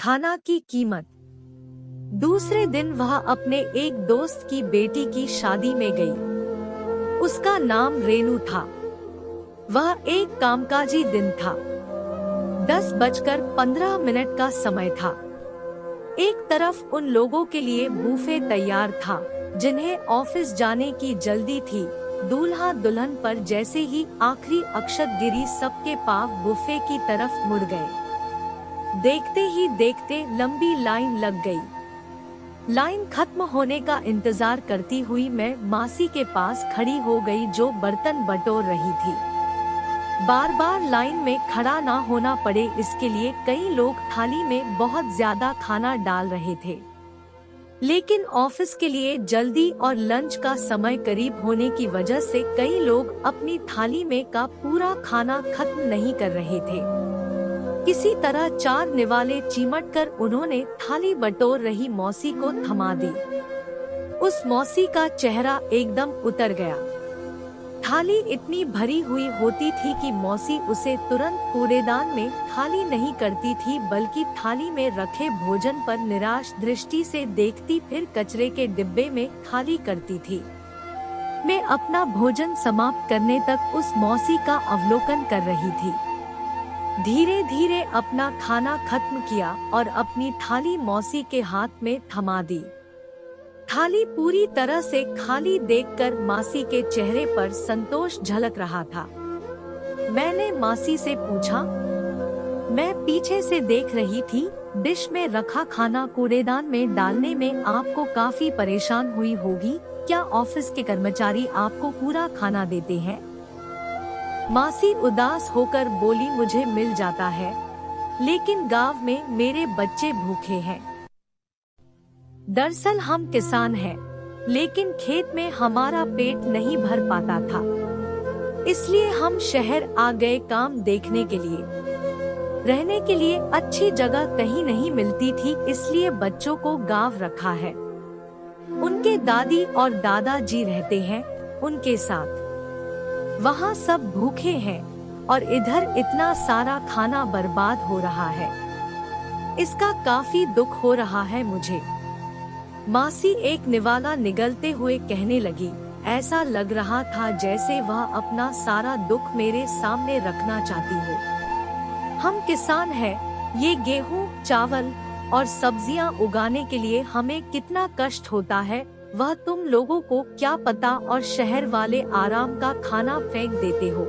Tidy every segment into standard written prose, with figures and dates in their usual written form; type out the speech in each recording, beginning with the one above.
खाना की कीमत। दूसरे दिन वह अपने एक दोस्त की बेटी की शादी में गई। उसका नाम रेनू था। वह एक कामकाजी दिन था। 10:15 का समय था। एक तरफ उन लोगों के लिए बुफे तैयार था जिन्हें ऑफिस जाने की जल्दी थी। दूल्हा दुल्हन पर जैसे ही आखिरी अक्षत गिरी, सबके पांव बुफे की तरफ मुड़ गए। देखते ही देखते लंबी लाइन लग गई। लाइन खत्म होने का इंतजार करती हुई मैं मासी के पास खड़ी हो गई, जो बर्तन बटोर रही थी। बार बार लाइन में खड़ा ना होना पड़े, इसके लिए कई लोग थाली में बहुत ज्यादा खाना डाल रहे थे। लेकिन ऑफिस के लिए जल्दी और लंच का समय करीब होने की वजह से कई लोग अपनी थाली में का पूरा खाना खत्म नहीं कर रहे थे। किसी तरह 4 निवाले चिमट कर उन्होंने थाली बटोर रही मौसी को थमा दी। उस मौसी का चेहरा एकदम उतर गया। थाली इतनी भरी हुई होती थी कि मौसी उसे तुरंत कूड़ेदान में खाली नहीं करती थी, बल्कि थाली में रखे भोजन पर निराश दृष्टि से देखती, फिर कचरे के डिब्बे में खाली करती थी। मैं अपना भोजन समाप्त करने तक उस मौसी का अवलोकन कर रही थी। धीरे धीरे अपना खाना खत्म किया और अपनी थाली मौसी के हाथ में थमा दी। थाली पूरी तरह से खाली देखकर मासी के चेहरे पर संतोष झलक रहा था। मैंने मासी से पूछा, मैं पीछे से देख रही थी, डिश में रखा खाना कूड़ेदान में डालने में आपको काफी परेशान हुई होगी, क्या ऑफिस के कर्मचारी आपको पूरा खाना देते हैं? मासी उदास होकर बोली, मुझे मिल जाता है, लेकिन गांव में मेरे बच्चे भूखे हैं। दरअसल हम किसान हैं, लेकिन खेत में हमारा पेट नहीं भर पाता था, इसलिए हम शहर आ गए काम देखने के लिए। रहने के लिए अच्छी जगह कहीं नहीं मिलती थी, इसलिए बच्चों को गांव रखा है। उनके दादी और दादाजी रहते हैं उनके साथ। वहाँ सब भूखे हैं और इधर इतना सारा खाना बर्बाद हो रहा है। इसका काफी दुख हो रहा है मुझे। मासी एक निवाला निगलते हुए कहने लगी। ऐसा लग रहा था जैसे वह अपना सारा दुख मेरे सामने रखना चाहती हो। हम किसान हैं, ये गेहूं, चावल और सब्जियां उगाने के लिए हमें कितना कष्ट होता है, वह तुम लोगों को क्या पता, और शहर वाले आराम का खाना फेंक देते हो।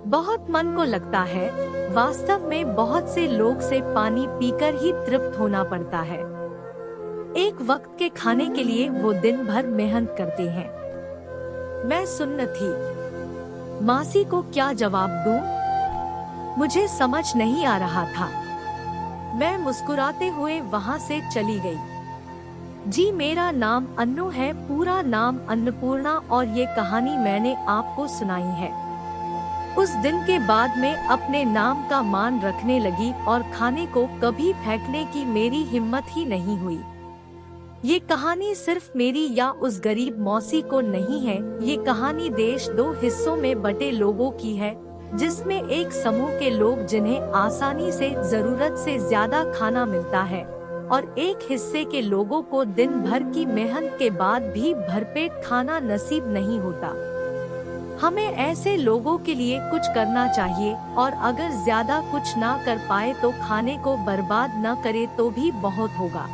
बहुत मन को लगता है। वास्तव में बहुत से लोग से पानी पीकर ही तृप्त होना पड़ता है। एक वक्त के खाने के लिए वो दिन भर मेहनत करते हैं। मैं सुन्न थी। मासी को क्या जवाब दूं? मुझे समझ नहीं आ रहा था। मैं मुस्कुराते हुए वहाँ से चली गई। जी, मेरा नाम अन्नू है, पूरा नाम अन्नपूर्णा, और ये कहानी मैंने आपको सुनाई है। उस दिन के बाद मैं अपने नाम का मान रखने लगी और खाने को कभी फेंकने की मेरी हिम्मत ही नहीं हुई। ये कहानी सिर्फ मेरी या उस गरीब मौसी को नहीं है, ये कहानी देश 2 हिस्सों में बटे लोगों की है, जिसमें एक समूह के लोग जिन्हें आसानी से जरूरत से ज्यादा खाना मिलता है, और एक हिस्से के लोगों को दिन भर की मेहनत के बाद भी भरपेट खाना नसीब नहीं होता। हमें ऐसे लोगों के लिए कुछ करना चाहिए, और अगर ज्यादा कुछ ना कर पाए तो खाने को बर्बाद न करे तो भी बहुत होगा।